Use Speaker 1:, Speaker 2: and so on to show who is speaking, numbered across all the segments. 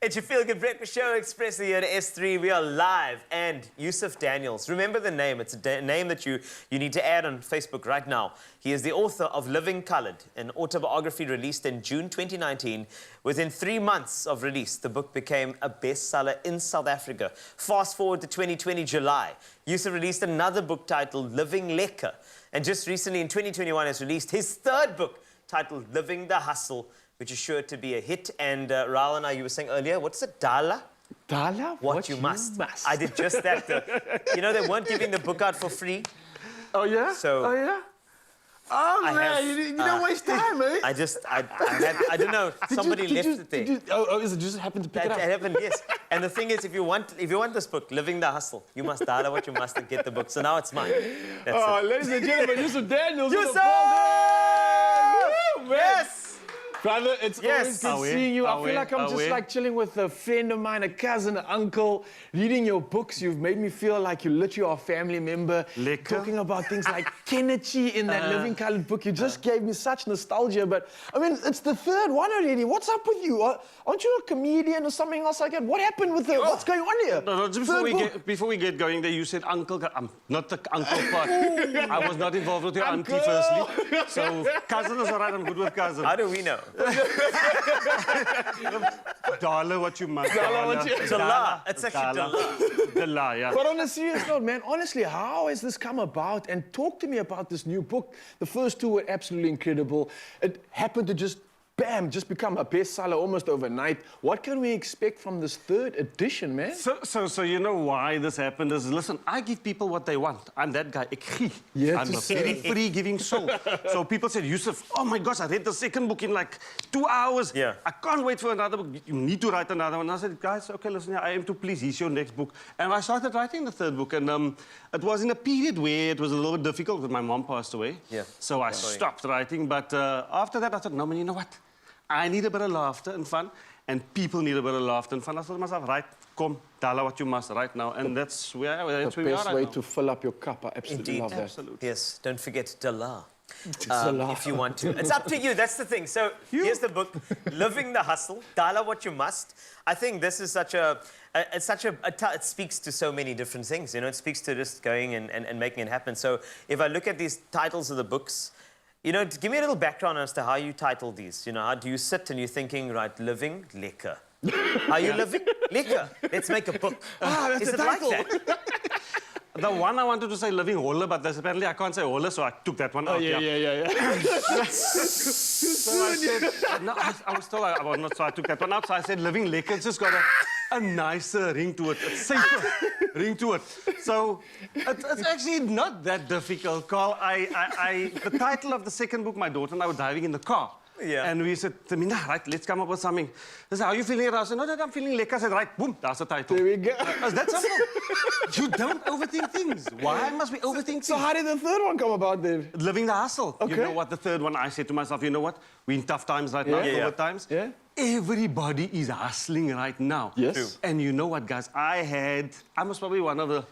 Speaker 1: It's your Feel Good Breakfast Show, Expresso here at S3. We are live. And Yusuf Daniels, remember the name. It's a name that you need to add on Facebook right now. He is the author of Living Coloured, an autobiography released in June 2019. Within 3 months of release, the book became a bestseller in South Africa. Fast forward to 2020 July, Yusuf released another book titled Living Lekker. And just recently in 2021 has released his third book titled Living the Hustle, which is sure to be a hit. And Raul and I, you were saying earlier, what's it, Dala?
Speaker 2: Dala?
Speaker 1: What you must. I did just that. You know, they weren't giving the book out for free.
Speaker 2: Oh, yeah?
Speaker 1: So,
Speaker 2: oh, yeah? Oh, man, you don't waste time, eh?
Speaker 1: I don't know, somebody left it there.
Speaker 2: Is it just happened to pick it up?
Speaker 1: It happened, yes. And the thing is, if you want this book, Living the Hustle, you must Dala what you must and get the book. So now it's mine. That's it.
Speaker 2: Ladies and gentlemen, Yusuf Daniels.
Speaker 1: Yusuf!
Speaker 2: Yes! Brother, it's always good seeing you. I feel like I'm just like chilling with a friend of mine, a cousin, an uncle, reading your books. You've made me feel like you literally are a family member.
Speaker 3: Lekker.
Speaker 2: Talking about things like Kenichi in that Living Coloured book. You just gave me such nostalgia. But, I mean, it's the third one already. What's up with you? Aren't you a comedian or something else like that? What happened with the... What's going on here?
Speaker 3: No, just before we get going there, you said uncle. I'm not the uncle part. I was not involved with your auntie, firstly. So, cousin is all right. I'm good with cousin.
Speaker 1: How do we know?
Speaker 3: Dollar what you must.
Speaker 2: Dollar what you...
Speaker 1: Dala. It's actually Dala.
Speaker 3: Dala, yeah.
Speaker 2: But on a serious note, man, honestly, how has this come about? And talk to me about this new book. The first two were absolutely incredible. It happened to just, bam, just become a bestseller almost overnight. What can we expect from this third edition, man?
Speaker 3: So you know why this happened is, listen, I give people what they want. I'm that guy. Ek gee.
Speaker 2: Yeah,
Speaker 3: I'm a very free giving soul. So people said, Yusuf, oh my gosh, I read the second book in like 2 hours.
Speaker 1: Yeah.
Speaker 3: I can't wait for another book. You need to write another one. And I said, guys, okay, listen, I am to please. Here's your next book. And I started writing the third book. And it was in a period where it was a little bit difficult because my mom passed away.
Speaker 1: Yeah.
Speaker 3: So I stopped writing. But after that, I thought, no, man, you know what? I need a bit of laughter and fun, and people need a bit of laughter and fun. I thought to myself, right, come, Dala what you must right now. And that's where we are right now.
Speaker 2: The best way to fill up your cup. I absolutely love that.
Speaker 3: Absolutely.
Speaker 1: Yes, don't forget Dala.
Speaker 2: Dala.
Speaker 1: If you want to. It's up to you. That's the thing. So here's the book, Living the Hustle, Dala what you must. I think this is it speaks to so many different things. You know, it speaks to just going and making it happen. So if I look at these titles of the books, you know, give me a little background as to how you titled these. You know, how do you sit and you're thinking, right, living, lekker. Are you living? Lekker. Let's make a book.
Speaker 2: That's
Speaker 1: Is
Speaker 2: the
Speaker 1: it
Speaker 2: title.
Speaker 1: like that?
Speaker 3: The one I wanted to say living holle, but there's apparently I can't say holle, so I took that one out.
Speaker 2: Yeah.
Speaker 3: So I said, no, I was told I was not, so I took that one out. So I said living lekker. It's just got a nicer ring to it, a safer ring to it. So it's actually not that difficult, Carl. The title of the second book, my daughter and I were driving in the car.
Speaker 1: Yeah.
Speaker 3: And we said, Tamina, right, let's come up with something. They said, how are you feeling? I said, no, I'm feeling lekker. I said, right, boom, that's the title.
Speaker 2: There we go.
Speaker 3: That's simple. You don't overthink things. Why must we overthink things?
Speaker 2: So how did the third one come about then?
Speaker 3: Living the hustle.
Speaker 2: Okay.
Speaker 3: You know what, the third one, I said to myself, you know what? We're in tough times right now, COVID times.
Speaker 2: Yeah.
Speaker 3: Everybody is hustling right now.
Speaker 2: Yes. True.
Speaker 3: And you know what, guys? I was probably one of the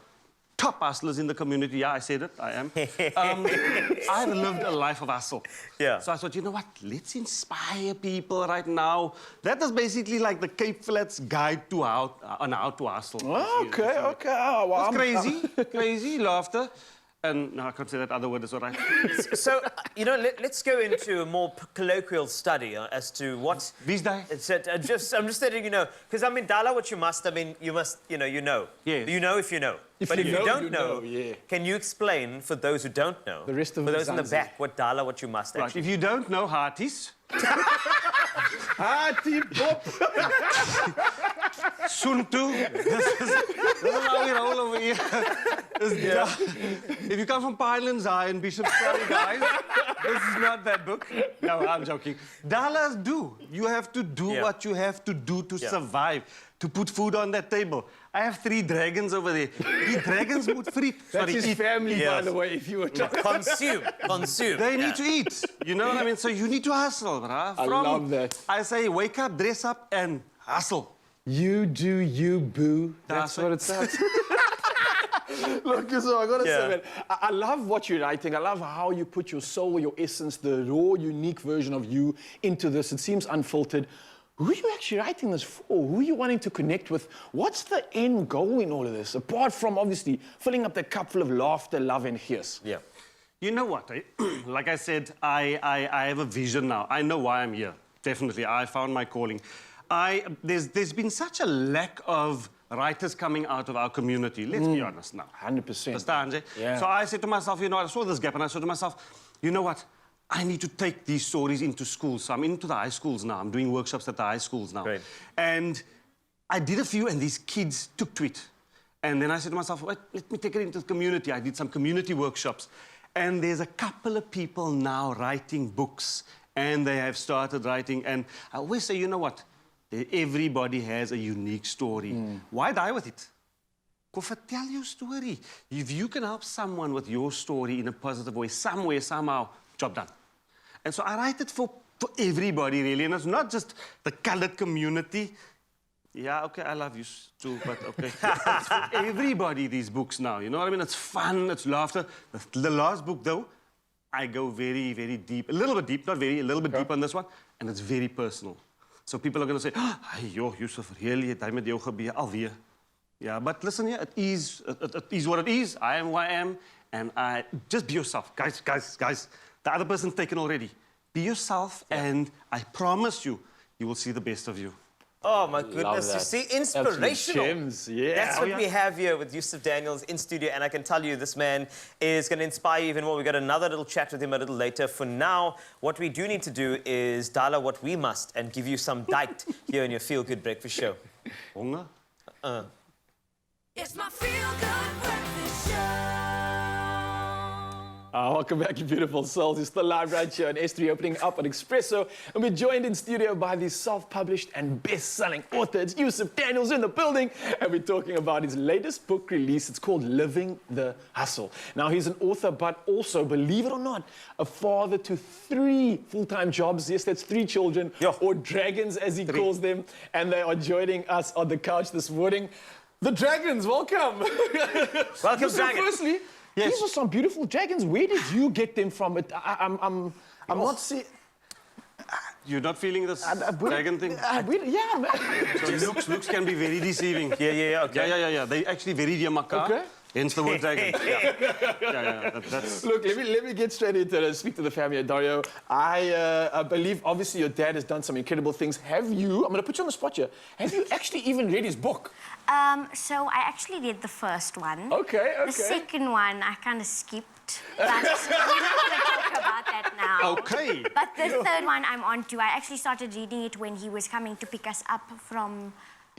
Speaker 3: top hustlers in the community. Yeah, I said it, I am. I've lived a life of hustle.
Speaker 1: Yeah.
Speaker 3: So I thought, you know what? Let's inspire people right now. That is basically like the Cape Flats guide to how to hustle.
Speaker 2: Oh, okay. Oh, well,
Speaker 3: it's crazy laughter. And no, I can't say that other word is all right.
Speaker 1: So, you know, let's go into a more colloquial study as to what...
Speaker 3: These days?
Speaker 1: I'm just letting you know, because I mean, Dala what you must, I mean, you must, you know.
Speaker 3: Yes.
Speaker 1: You know if you know. But if you don't know, can you explain for those who don't know,
Speaker 2: the rest of
Speaker 1: for those in the back, what Dala what you must
Speaker 3: Right,
Speaker 1: actually...
Speaker 3: if you don't know hearties...
Speaker 2: Hearty pop.
Speaker 3: Suntu. This is how we roll over here. If you come from Pinelands High and Bishop, sorry guys, this is not that book. No, I'm joking. Dalas do. You have to do what you have to do to survive, to put food on that table. I have 3 dragons over there. The dragons would free.
Speaker 2: That's his family, by the way, if you were talking.
Speaker 1: Consume.
Speaker 3: They need to eat. You know what I mean? So you need to hustle, bruh.
Speaker 2: I love that.
Speaker 3: I say wake up, dress up, and hustle.
Speaker 2: You do you, boo. That's what it says. Look, so I gotta say, man, I love what you're writing. I love how you put your soul, your essence, the raw, unique version of you into this. It seems unfiltered. who are you actually writing this for? Who are you wanting to connect with? What's the end goal in all of this? Apart from, obviously, filling up the cup full of laughter, love, and hears.
Speaker 1: Yeah.
Speaker 3: You know what? Like I said, I have a vision now. I know why I'm here. Definitely, I found my calling. There's been such a lack of writers coming out of our community. Let's be honest now.
Speaker 2: 100%.
Speaker 3: Understand?
Speaker 2: Yeah.
Speaker 3: So I said to myself, you know, I saw this gap, and I said to myself, you know what? I need to take these stories into schools. So I'm into the high schools now. I'm doing workshops at the high schools now.
Speaker 1: Great.
Speaker 3: And I did a few, and these kids took to it. And then I said to myself, let me take it into the community. I did some community workshops. And there's a couple of people now writing books, and they have started writing. And I always say, you know what? Everybody has a unique story. Why die with it? Go tell your story. If you can help someone with your story in a positive way, somewhere, somehow, job done. And so I write it for everybody, really. And it's not just the colored community. Yeah, okay, I love you too, but okay. It's for everybody, these books now. You know what I mean? It's fun, it's laughter. The last book, though, I go very, very deep. A little bit deep, not very, a little bit deep on this one. And it's very personal. So people are going to say, hey, yo, Yusuf, really, jy met jou gebeur alweer. Yeah, but listen here, it is what it is. I am who I am. And just be yourself. Guys, the other person's taken already. Be yourself, and I promise you, you will see the best of you.
Speaker 1: Oh, my goodness. You see, inspirational.
Speaker 2: Gems. Yeah.
Speaker 1: That's what we have here with Yusuf Daniels in studio, and I can tell you this man is going to inspire you even more. We've got another little chat with him a little later. For now, what we do need to do is dial out what we must and give you some date here in your Feel Good Breakfast Show.
Speaker 3: Honger?
Speaker 4: It's my feel-good breakfast show.
Speaker 2: Welcome back, you beautiful souls. It's still live right here on S3 opening up at Expresso. And we're joined in studio by the self-published and best-selling author. It's Yusuf Daniels in the building. And we're talking about his latest book release. It's called Living the Hustle. Now, he's an author, but also, believe it or not, a father to 3 full-time jobs. Yes, that's 3 children, or dragons, as he calls them. And they are joining us on the couch this morning. The dragons, welcome.
Speaker 1: Welcome,
Speaker 2: So
Speaker 1: Dragon.
Speaker 2: firstly, these are some beautiful dragons. Where did you get them from? I'm not seeing.
Speaker 3: You're not feeling this dragon thing?
Speaker 2: Yeah, man.
Speaker 3: So looks can be very deceiving.
Speaker 1: Yeah, okay.
Speaker 3: Yeah. They actually very dear maka.
Speaker 2: Okay.
Speaker 3: Hence the word dragon. Yeah. That's...
Speaker 2: Look, let me get straight into it. Speak to the family, Dario. I believe, obviously, your dad has done some incredible things. Have you, I'm going to put you on the spot here, have you actually even read his book?
Speaker 5: So I actually read the first one.
Speaker 2: Okay.
Speaker 5: The second one I kind of skipped, but we're not going to talk about that now.
Speaker 3: Okay.
Speaker 5: But the third one I'm on to. I actually started reading it when he was coming to pick us up from,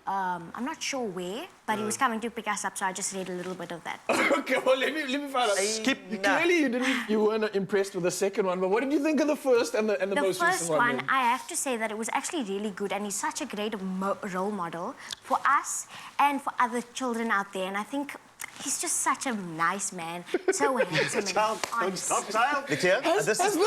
Speaker 5: I'm not sure where, but he was coming to pick us up, so I just read a little bit of that.
Speaker 2: Okay, well, let me find out. Clearly, you weren't impressed with the second one, but what did you think of the first and the most recent
Speaker 5: first
Speaker 2: one?
Speaker 5: one, I have to say that it was actually really good, and he's such a great role model for us and for other children out there. And I think he's just such a nice man, so handsome and honest.
Speaker 3: child.
Speaker 1: Nikia,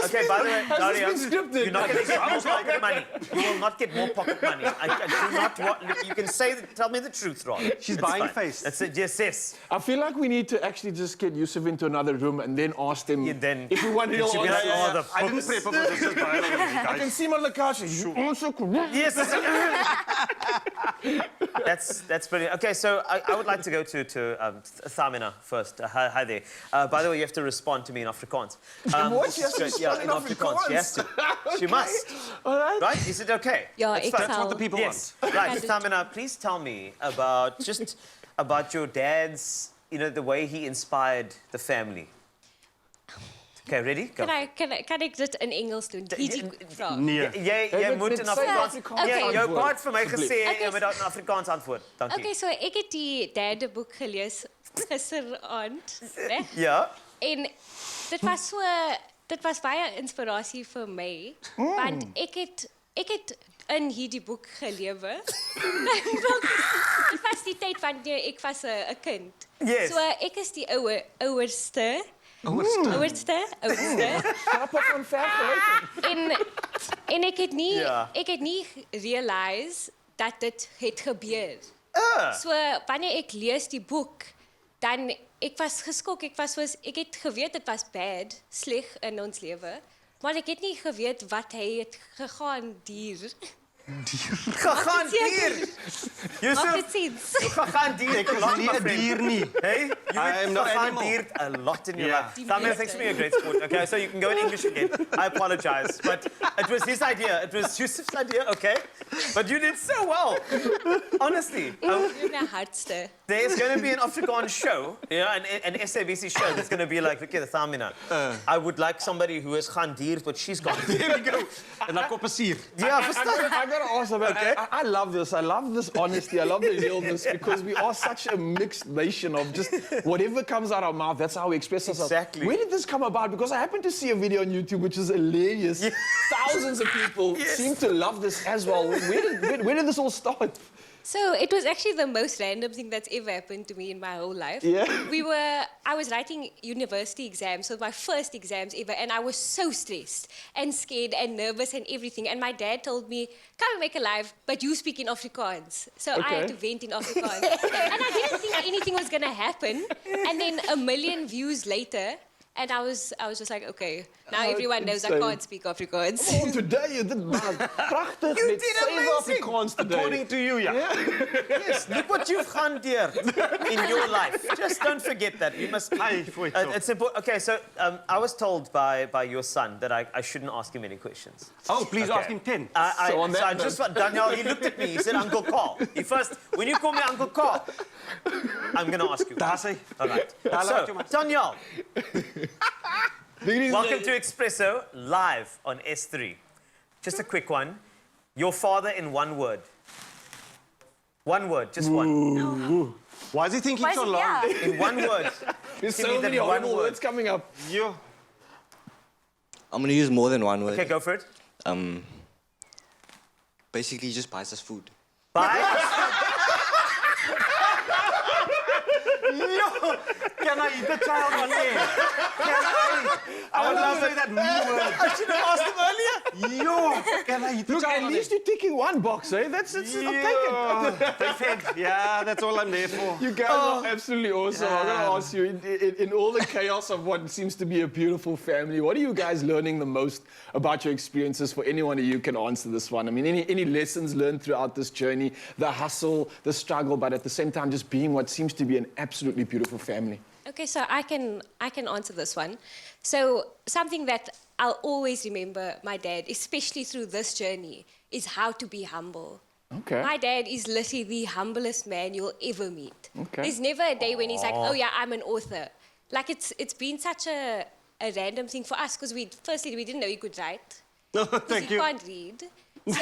Speaker 1: okay, by the way, Dario, you're not going to get more pocket money. You will not get more pocket money. I do not want... You can say... Tell me the truth, Ron.
Speaker 3: She's buying face.
Speaker 1: That's it, yes.
Speaker 2: I feel like we need to actually just get Yusuf into another room and then ask them if we want real
Speaker 1: should be like,
Speaker 2: answers.
Speaker 3: I didn't prep for this. Just buy it over here,
Speaker 2: I can
Speaker 3: guys.
Speaker 2: see him on the couch. You answer correct.
Speaker 1: Yes. That's brilliant. Okay, so I would like to go to Thamina first. Hi there. By the way, you have to respond to me in Afrikaans.
Speaker 2: What? She has to respond in
Speaker 1: Afrikaans. She has to. She
Speaker 2: Okay.
Speaker 1: must.
Speaker 2: All right.
Speaker 1: Right? Is it okay?
Speaker 6: Ja,
Speaker 1: That's
Speaker 6: ek
Speaker 1: fine.
Speaker 6: sal.
Speaker 3: That's what the people
Speaker 1: Yes.
Speaker 3: want.
Speaker 1: Right, Thamina, please tell me about your dad's, the way he inspired the family. Okay, ready? Go.
Speaker 6: Kan ek dit in Engels doen? Hierdie vraag.
Speaker 3: Nee.
Speaker 1: Jy moet in Afrikaans.
Speaker 6: Okay.
Speaker 1: Jou pa het vir my gesê
Speaker 6: Okay.
Speaker 1: jy moet in Afrikaans antwoord. Dankie.
Speaker 6: Okay, so ek het die derde boek gelees gisteraand, né?
Speaker 1: Ja.
Speaker 6: En dit was baie inspirasie vir my, want ek het in hierdie boek gelewe. Dit was die tyd wanneer ek was 'n kind.
Speaker 1: Yes.
Speaker 6: So ek is die ouerste.
Speaker 2: Papa van ver geleden.
Speaker 6: En ek het nie realize dat dit het gebeur. So wanneer ek lees die boek, dan ek was geskok, ek het geweet dit was sleg in ons lewe, maar ek het nie geweet wat hy het gegaan duur.
Speaker 1: Gegarandeerd.
Speaker 6: Maak
Speaker 1: Yusuf,
Speaker 6: dit sins.
Speaker 1: gegarandeerd a lot,
Speaker 3: Nie
Speaker 1: my
Speaker 3: 'n
Speaker 1: friend.
Speaker 3: dier nie.
Speaker 1: Hey, you
Speaker 3: I am not animal.
Speaker 1: gegarandeerd a lot in your
Speaker 3: Yeah.
Speaker 1: life. Tamir, thanks for being a great sport. Okay, so you can go in English again. I apologize, but it was his idea. It was Yusuf's idea, okay? But you did so well. Honestly.
Speaker 6: My hardste.
Speaker 1: There's going to be an Afrikaans show, an SABC show that's going to be like, look at the Thamina. I would like somebody who has Khandir, but she's got.
Speaker 3: There we go. En dan kop 'n suur.
Speaker 1: Yeah,
Speaker 2: I gotta ask about.
Speaker 1: Okay.
Speaker 2: I love this. I love this honesty. I love the realness because we are such a mixed nation of just whatever comes out of our mouth. That's how we express ourselves.
Speaker 1: Exactly.
Speaker 2: Where did this come about? Because I happened to see a video on YouTube which is hilarious. Thousands of people seem to love this as well. Where did this all start?
Speaker 6: So it was actually the most random thing that's ever happened to me in my whole life.
Speaker 2: Yeah.
Speaker 6: I was writing university exams, so my first exams ever, and I was so stressed and scared and nervous and everything. And my dad told me, come and make a live, but you speak in Afrikaans. So I had to vent in Afrikaans. And I didn't think anything was gonna happen. And then 1 million views later, and I was just like, okay, now everyone knows I
Speaker 2: insane.
Speaker 6: can't speak Afrikaans.
Speaker 2: Oh, today you did prachtig.
Speaker 1: You
Speaker 2: met
Speaker 1: did
Speaker 2: 7
Speaker 1: amazing.
Speaker 2: Afrikaans today.
Speaker 3: According to you, ja.
Speaker 1: Yes, look what you've Khandir in your life. Just don't forget that. You must.
Speaker 3: Ai, foi top.
Speaker 1: It's important. Okay, so I was told by your son that I shouldn't ask him any questions.
Speaker 3: Oh, please ask him 10.
Speaker 2: So on that
Speaker 1: I just want Daniel. He looked at me. He said, "Uncle Carl." He first, when you call me Uncle Carl, I'm gonna ask you.
Speaker 3: Daar's hy.
Speaker 1: All right.
Speaker 3: Daar laat jy
Speaker 1: So,
Speaker 3: maar.
Speaker 1: Daniel,
Speaker 2: Ladies and
Speaker 1: welcome to Expresso live on S3. Just a quick one. Your father in one word. One word, just one.
Speaker 3: Why is he thinking so long?
Speaker 1: In one word.
Speaker 2: There's
Speaker 1: Give me
Speaker 2: so
Speaker 1: that
Speaker 2: many
Speaker 1: one
Speaker 2: horrible
Speaker 1: word.
Speaker 2: words coming up.
Speaker 3: Yo.
Speaker 7: I'm gonna use more than one word.
Speaker 1: Okay, go for it.
Speaker 7: Basically, he just buys us food.
Speaker 1: Bye.
Speaker 3: Can I eat the child on air? Can I? I would love to say that word.
Speaker 1: I should have asked him earlier.
Speaker 3: Yo, can I eat the
Speaker 2: Look,
Speaker 3: child
Speaker 2: at
Speaker 3: on
Speaker 2: least
Speaker 3: air?
Speaker 2: you're ticking one box, eh? I'll take it.
Speaker 3: Perfect. Yeah, that's all I'm there for.
Speaker 2: You guys are absolutely awesome. I'm going to ask you, in all the chaos of what seems to be a beautiful family, what are you guys learning the most about your experiences? For any one of you can answer this one. I mean, any lessons learned throughout this journey, the hustle, the struggle, but at the same time just being what seems to be an absolutely beautiful family?
Speaker 6: Okay, so I can answer this one. So something that I'll always remember my dad, especially through this journey, is how to be humble.
Speaker 2: Okay.
Speaker 6: My dad is literally the humblest man you'll ever meet.
Speaker 2: Okay.
Speaker 6: There's never a day when he's like, oh yeah, I'm an author. Like it's been such a random thing for us because we didn't know he could write.
Speaker 3: No,
Speaker 6: 'cause
Speaker 3: thank
Speaker 6: he
Speaker 3: you.
Speaker 6: can't read. So,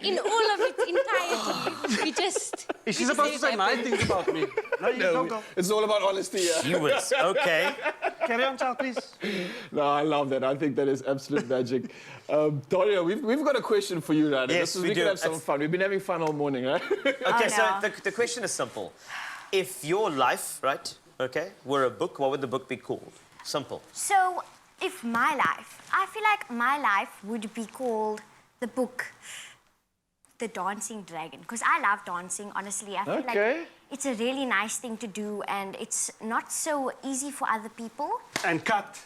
Speaker 6: in all of its entirety, we just...
Speaker 3: Is she
Speaker 6: we just
Speaker 3: supposed to
Speaker 6: let
Speaker 3: say
Speaker 6: it
Speaker 3: nice
Speaker 6: happen.
Speaker 3: things about me? No, you don't go.
Speaker 2: It's all about honesty, yeah.
Speaker 1: You was okay.
Speaker 3: Carry on, child, please.
Speaker 2: No, I love that. I think that is absolute magic. Dario, we've got a question for you, right?
Speaker 1: Yes, we
Speaker 2: we
Speaker 1: do.
Speaker 2: can have some
Speaker 1: It's-
Speaker 2: fun. We've been having fun all morning, right?
Speaker 1: Okay, so
Speaker 5: no.
Speaker 1: the question is simple. If your life, right, okay, were a book, what would the book be called? Simple.
Speaker 5: So, if my life, I feel like my life would be called the book, The Dancing Dragon, because I love dancing, honestly. I feel
Speaker 2: Okay.
Speaker 5: like it's a really nice thing to do, and it's not so easy for other people.
Speaker 3: And cut.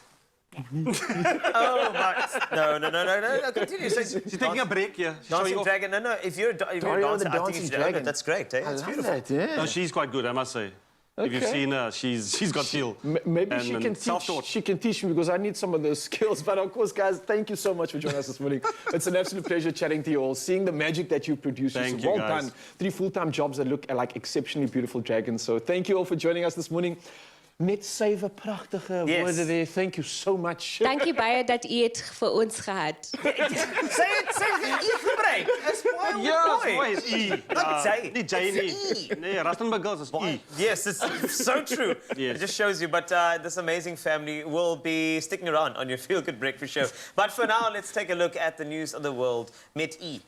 Speaker 1: Oh, but no, continue. So,
Speaker 3: She's taking a break here. She's showing
Speaker 1: Dancing
Speaker 3: off.
Speaker 1: Dragon, no, if you're a
Speaker 2: Dario the
Speaker 1: dancer, I think you
Speaker 2: Dancing
Speaker 1: should own
Speaker 2: Dragon.
Speaker 1: it. That's great, eh?
Speaker 2: I
Speaker 1: It's
Speaker 2: love
Speaker 1: beautiful.
Speaker 2: that, yeah.
Speaker 3: No, she's quite good, I must say. If you've
Speaker 2: Okay.
Speaker 3: seen her, she's got feel.
Speaker 2: Maybe
Speaker 3: And-
Speaker 2: she
Speaker 3: and
Speaker 2: can teach.
Speaker 3: self-taught.
Speaker 2: She can teach me because I need some of those skills. But of course, guys, thank you so much for joining us this morning. It's an absolute pleasure chatting to you all, seeing the magic that you produce.
Speaker 3: Thank
Speaker 2: Well
Speaker 3: you, guys.
Speaker 2: done. 3 full-time jobs that look like exceptionally beautiful dragons. So thank you all for joining us this morning. Net 7 prachtige
Speaker 1: Yes.
Speaker 2: woorden there. Thank you so much.
Speaker 6: Dankie baie dat u het vir ons gehad.
Speaker 1: Say it gebruik. That's why
Speaker 3: Ja, mooi is I.
Speaker 1: Not J.
Speaker 3: Nie J
Speaker 1: It's
Speaker 3: nie. Nee, Rustenburg girls is I.
Speaker 1: Yes, it's so true.
Speaker 3: Yes.
Speaker 1: It just shows you. But this amazing family will be sticking around on your Feel Good Breakfast show. But for now, let's take a look at the news of the world. Met E.